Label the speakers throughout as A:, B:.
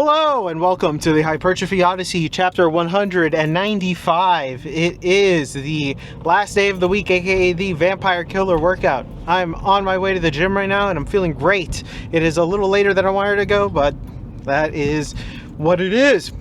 A: Hello and welcome to the Hypertrophy Odyssey chapter 195. It is the last day of the week, aka the Vampire Killer workout. I'm on my way to the gym right now and I'm feeling great. It is a little later than I wanted to go, but that is what it is.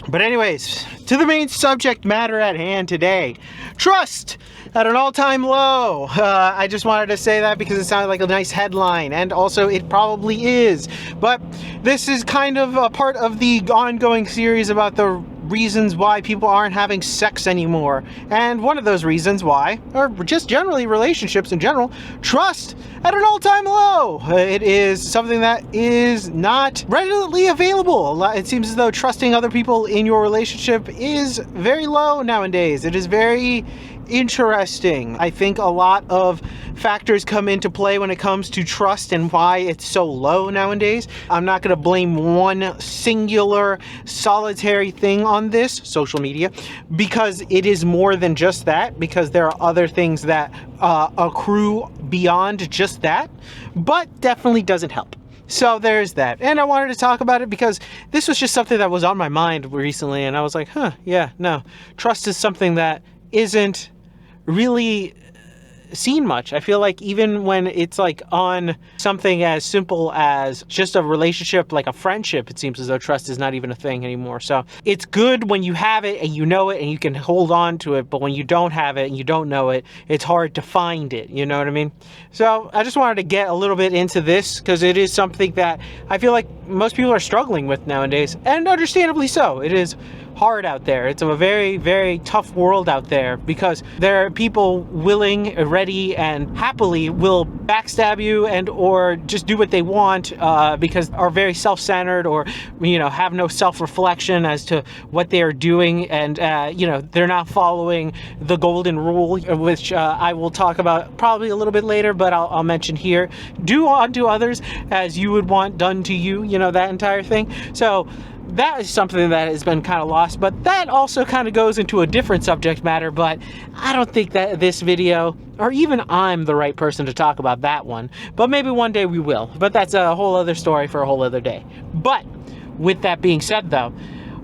A: But anyways, to the main subject matter at hand today. Trust at an all-time low. I just wanted to say that because it sounded like a nice headline, and also it probably is. But this is kind of a part of the ongoing series about the reasons why people aren't having sex anymore. And one of those reasons why, or just generally relationships in general, trust at an all-time low. It is something that is not readily available. It seems as though trusting other people in your relationship is very low nowadays. It is very interesting. I think a lot of factors come into play when it comes to trust and why it's so low nowadays. I'm not going to blame one singular solitary thing on this, social media, because it is more than just that, because there are other things that accrue beyond just that, but definitely doesn't help. So there's that. And I wanted to talk about it because this was just something that was on my mind recently, and I was like, trust is something that isn't really seen much. I feel like even when it's like on something as simple as just a relationship, like a friendship, it seems as though trust is not even a thing anymore. So it's good when you have it and you know it and you can hold on to it, but when you don't have it and you don't know it, it's hard to find it, you know what I mean? So I just wanted to get a little bit into this because it is something that I feel like most people are struggling with nowadays, and understandably so. It is hard out there. It's a very, very tough world out there because there are people willing, ready, and happily will backstab you and or just do what they want because are very self-centered or, you know, have no self-reflection as to what they are doing, and they're not following the golden rule, which I will talk about probably a little bit later, but I'll mention here. Do unto others as you would want done to you, you know, that entire thing. So that is something that has been kind of lost, but that also kind of goes into a different subject matter, but I don't think that this video, or even I'm the right person to talk about that one, but maybe one day we will. But that's a whole other story for a whole other day. But with that being said though,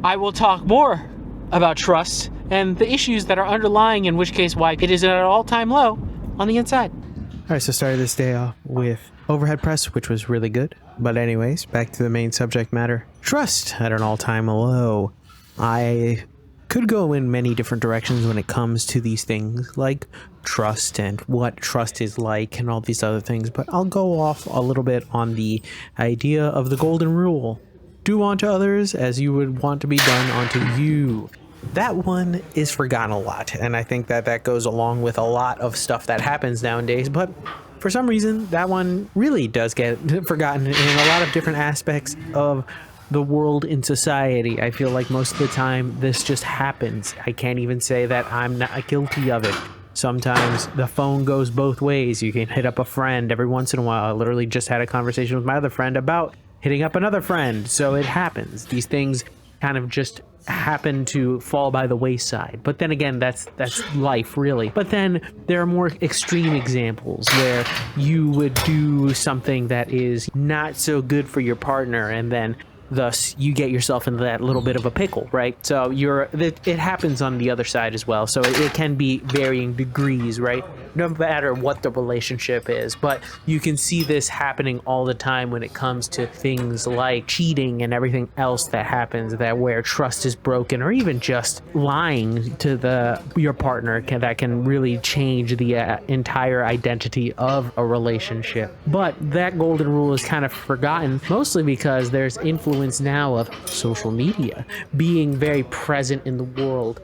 A: I will talk more about trust and the issues that are underlying, in which case why it is at an all-time low on the inside.
B: All right, so started this day off with overhead press, which was really good. But anyways, back to the main subject matter. Trust at an all-time low. I could go in many different directions when it comes to these things, like trust and what trust is like and all these other things, but I'll go off a little bit on the idea of the golden rule. Do unto others as you would want to be done unto you. That one is forgotten a lot, and I think that that goes along with a lot of stuff that happens nowadays, but for some reason that one really does get forgotten in a lot of different aspects of the world in society. I feel like most of the time this just happens. I can't even say that I'm not guilty of it. Sometimes the phone goes both ways. You can hit up a friend every once in a while. I literally just had a conversation with my other friend about hitting up another friend. So it happens. These things kind of just happen to fall by the wayside. But then again, that's life, really. But then there are more extreme examples where you would do something that is not so good for your partner, and then thus you get yourself into that little bit of a pickle, right? So it happens on the other side as well. So it can be varying degrees, right? No matter what the relationship is. But you can see this happening all the time when it comes to things like cheating and everything else that happens, that where trust is broken, or even just lying to your partner that can really change the entire identity of a relationship. But that golden rule is kind of forgotten, mostly because there's influence now of social media being very present in the world.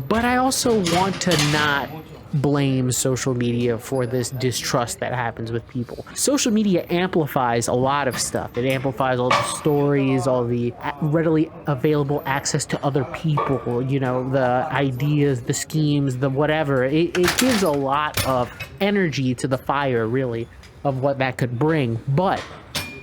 B: But I also want to not blame social media for this distrust that happens with people. Social media amplifies a lot of stuff. It amplifies all the stories, all the readily available access to other people, you know, the ideas, the schemes, the whatever. It gives a lot of energy to the fire, really, of what that could bring. But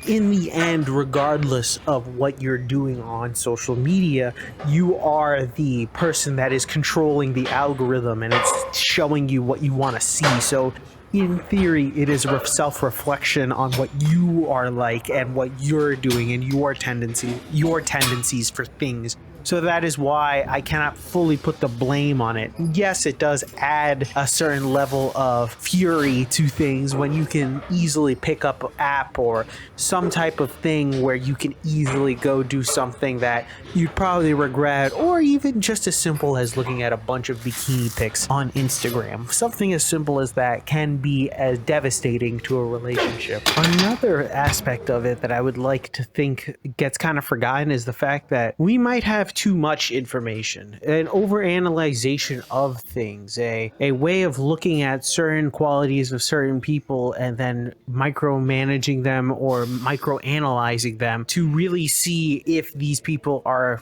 B: in the end, regardless of what you're doing on social media, you are the person that is controlling the algorithm, and it's showing you what you want to see. So in theory, it is a self-reflection on what you are like and what you're doing and your tendencies for things. So that is why I cannot fully put the blame on it. Yes, it does add a certain level of fury to things when you can easily pick up an app or some type of thing where you can easily go do something that you'd probably regret, or even just as simple as looking at a bunch of bikini pics on Instagram. Something as simple as that can be as devastating to a relationship. Another aspect of it that I would like to think gets kind of forgotten is the fact that we might have too much information, an overanalyzation of things, a way of looking at certain qualities of certain people and then micromanaging them or microanalyzing them to really see if these people are,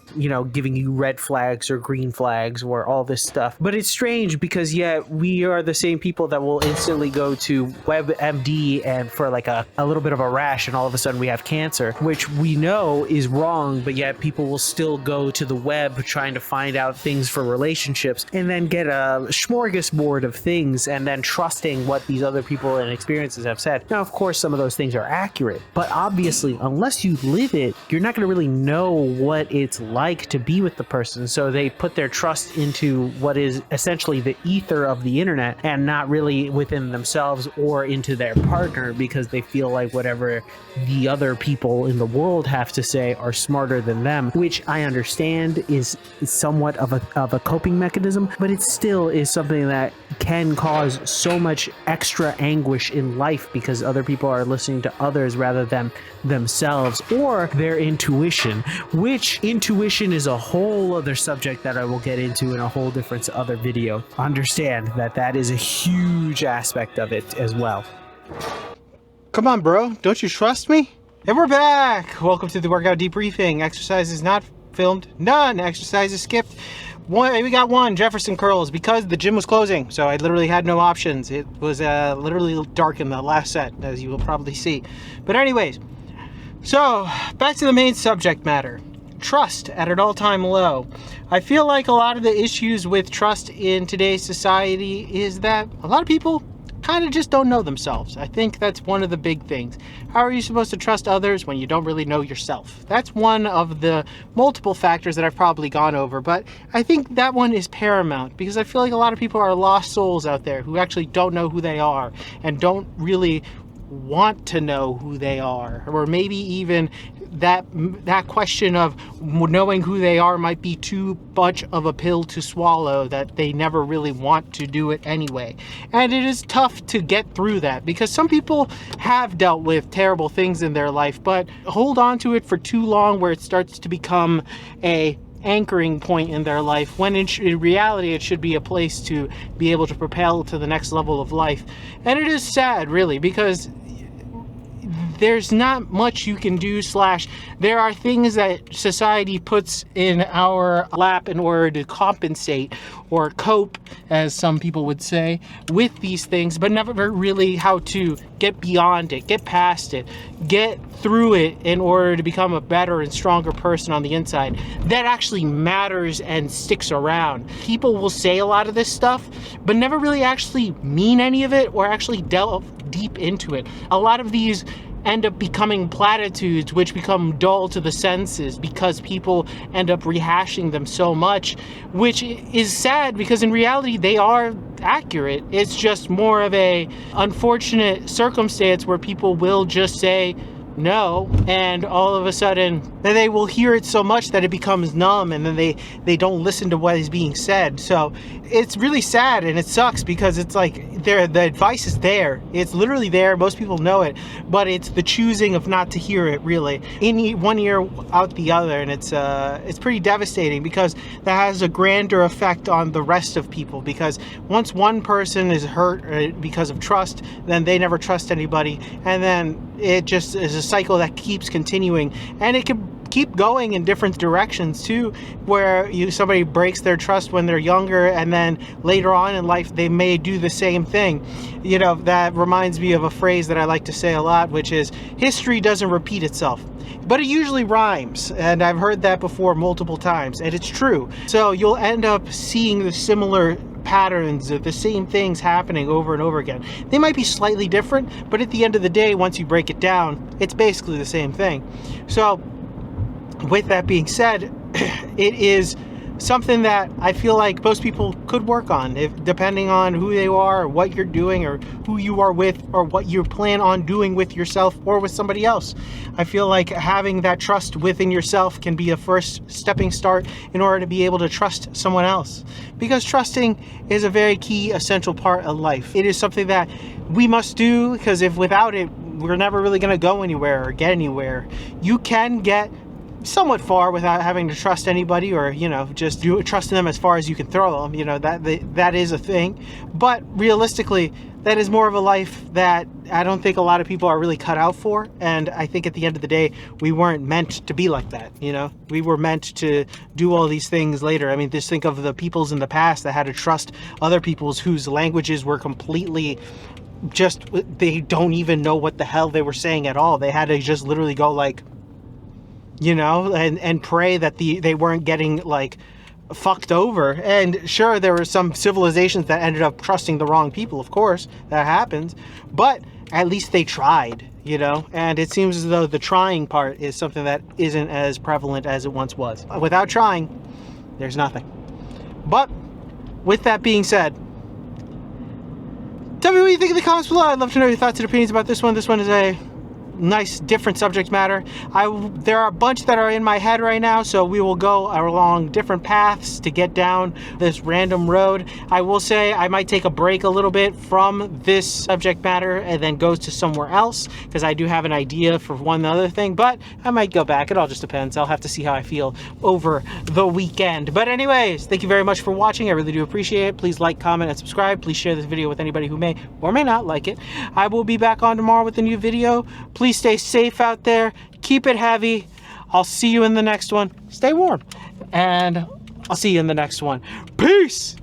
B: giving you red flags or green flags or all this stuff. But it's strange because yet we are the same people that will instantly go to WebMD and for like a little bit of a rash and all of a sudden we have cancer, which we know is wrong, but yet people will still go to the web trying to find out things for relationships and then get a smorgasbord of things and then trusting what these other people and experiences have said. Now, of course, some of those things are accurate, but obviously, unless you live it, you're not going to really know what it's like to be with the person. So they put their trust into what is essentially the ether of the internet and not really within themselves or into their partner because they feel like whatever the other people in the world have to say are smarter than them, which I understand is somewhat of a coping mechanism, but it still is something that can cause so much extra anguish in life because other people are listening to others rather than themselves or their intuition, which intuition is a whole other subject that I will get into in a whole different other video. Understand that is a huge aspect of it as well.
A: Come on, bro. Don't you trust me? And we're back. Welcome to the workout debriefing. Exercise is not filmed. None. Exercise is skipped. We got one, Jefferson curls, because the gym was closing. So I literally had no options. It was literally dark in the last set, as you will probably see. But anyways, so back to the main subject matter. Trust at an all-time low. I feel like a lot of the issues with trust in today's society is that a lot of people kind of just don't know themselves. I think that's one of the big things. How are you supposed to trust others when you don't really know yourself? That's one of the multiple factors that I've probably gone over, but I think that one is paramount because I feel like a lot of people are lost souls out there who actually don't know who they are and don't really want to know who they are, or maybe even that question of knowing who they are might be too much of a pill to swallow, that they never really want to do it anyway. And it is tough to get through that because some people have dealt with terrible things in their life, but hold on to it for too long where it starts to become a anchoring point in their life, when in reality it should be a place to be able to propel to the next level of life. And it is sad, really, because there's not much you can do, there are things that society puts in our lap in order to compensate or cope, as some people would say, with these things, but never really how to get beyond it, get past it, get through it in order to become a better and stronger person on the inside that actually matters and sticks around. People will say a lot of this stuff, but never really actually mean any of it or actually delve deep into it. A lot of these end up becoming platitudes which become dull to the senses because people end up rehashing them so much, which is sad because in reality they are accurate. It's just more of a unfortunate circumstance where people will just say no, and all of a sudden they will hear it so much that it becomes numb, and then they don't listen to what is being said. So it's really sad, and it sucks because it's like the advice is there. It's literally there. Most people know it, but it's the choosing of not to hear it, really, in one ear out the other. And it's pretty devastating because that has a grander effect on the rest of people, because once one person is hurt because of trust, then they never trust anybody, and then it just is a cycle that keeps continuing, and it can keep going in different directions too, where somebody breaks their trust when they're younger, and then later on in life they may do the same thing. That reminds me of a phrase that I like to say a lot, which is history doesn't repeat itself, but it usually rhymes. And I've heard that before multiple times, and it's true. So you'll end up seeing the similar patterns, the same things happening over and over again. They might be slightly different, but at the end of the day, once you break it down, it's basically the same thing. So with that being said, it is something that I feel like most people could work on, if depending on who they are, or what you're doing, or who you are with, or what you plan on doing with yourself or with somebody else. I feel like having that trust within yourself can be a first stepping start in order to be able to trust someone else, because trusting is a very key, essential part of life. It is something that we must do, because if without it, we're never really going to go anywhere or get anywhere. You can get somewhat far without having to trust anybody, or just trusting them as far as you can throw them. That is a thing, but realistically, that is more of a life that I don't think a lot of people are really cut out for. And I think at the end of the day, we weren't meant to be like that. We were meant to do all these things later. I mean, just think of the peoples in the past that had to trust other peoples whose languages were completely they don't even know what the hell they were saying at all. They had to just literally go like, and pray that they weren't getting like fucked over. And sure, there were some civilizations that ended up trusting the wrong people, of course, that happens, but at least they tried, and it seems as though the trying part is something that isn't as prevalent as it once was. Without trying, there's nothing. But with that being said, tell me what you think in the comments below. I'd love to know your thoughts and opinions about this one. This one is a nice different subject matter. There are a bunch that are in my head right now, so we will go along different paths to get down this random road. I will say I might take a break a little bit from this subject matter and then go to somewhere else, because I do have an idea for one other thing, but I might go back. It all just depends. I'll have to see how I feel over the weekend. But anyways, thank you very much for watching. I really do appreciate it. Please like, comment, and subscribe. Please share this video with anybody who may or may not like it. I will be back on tomorrow with a new video. Please stay safe out there. Keep it heavy. I'll see you in the next one. Stay warm. And I'll see you in the next one. Peace!